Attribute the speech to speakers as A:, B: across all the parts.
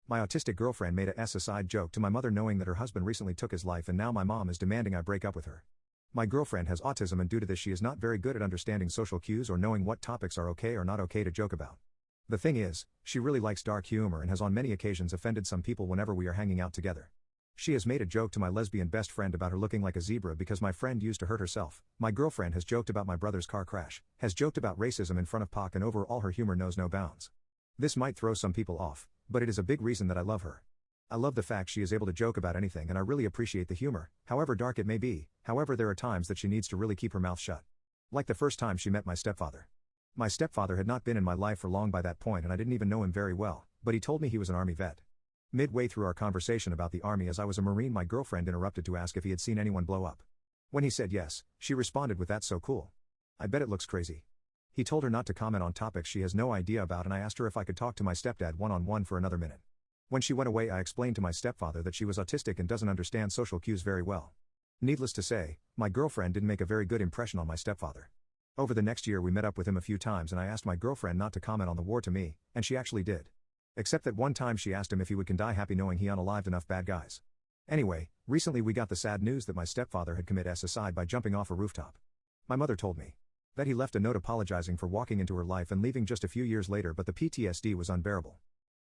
A: My autistic girlfriend made a aside joke to my mother knowing that her husband recently took his life and now my mom is demanding I break up with her. My girlfriend has autism and due to this she is not very good at understanding social cues or knowing what topics are okay or not okay to joke about. The thing is, she really likes dark humor and has on many occasions offended some people whenever we are hanging out together. She has made a joke to my lesbian best friend about her looking like a zebra because my friend used to hurt herself. My girlfriend has joked about my brother's car crash, has joked about racism in front of Pac, and overall her humor knows no bounds. This might throw some people off, but it is a big reason that I love her. I love the fact she is able to joke about anything and I really appreciate the humor, however dark it may be. However, there are times that she needs to really keep her mouth shut. Like the first time she met my stepfather. My stepfather had not been in my life for long by that point and I didn't even know him very well, but he told me he was an Army vet. Midway through our conversation about the Army as I was a Marine, my girlfriend interrupted to ask if he had seen anyone blow up. When he said yes, she responded with, "That's so cool. I bet it looks crazy." He told her not to comment on topics she has no idea about and I asked her if I could talk to my stepdad one-on-one for another minute. When she went away I explained to my stepfather that she was autistic and doesn't understand social cues very well. Needless to say, my girlfriend didn't make a very good impression on my stepfather. Over the next year we met up with him a few times and I asked my girlfriend not to comment on the war to me, and she actually did. Except that one time she asked him if he can die happy knowing he unalived enough bad guys. Anyway, recently we got the sad news that my stepfather had committed suicide by jumping off a rooftop. My mother told me that he left a note apologizing for walking into her life and leaving just a few years later, but the PTSD was unbearable.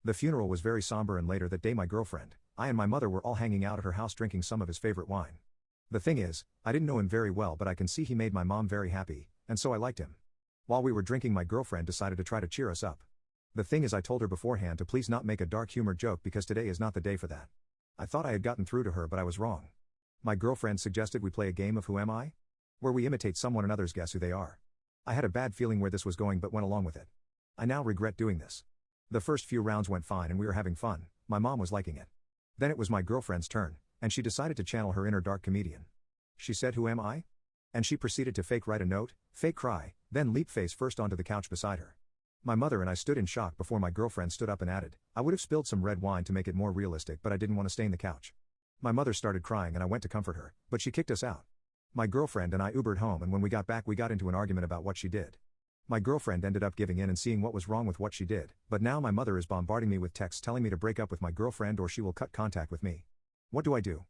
A: The funeral was very somber and later that day my girlfriend, I and my mother were all hanging out at her house drinking some of his favorite wine. The thing is, I didn't know him very well but I can see he made my mom very happy, and so I liked him. While we were drinking my girlfriend decided to try to cheer us up. The thing is I told her beforehand to please not make a dark humor joke because today is not the day for that. I thought I had gotten through to her but I was wrong. My girlfriend suggested we play a game of Who Am I? Where we imitate someone and others guess who they are. I had a bad feeling where this was going but went along with it. I now regret doing this. The first few rounds went fine and we were having fun, my mom was liking it. Then it was my girlfriend's turn, and she decided to channel her inner dark comedian. She said, "Who am I?" And she proceeded to fake write a note, fake cry, then leap face first onto the couch beside her. My mother and I stood in shock before my girlfriend stood up and added, "I would have spilled some red wine to make it more realistic but I didn't want to stain the couch." My mother started crying and I went to comfort her, but she kicked us out. My girlfriend and I Ubered home and when we got back we got into an argument about what she did. My girlfriend ended up giving in and seeing what was wrong with what she did, but now my mother is bombarding me with texts telling me to break up with my girlfriend or she will cut contact with me. What do I do?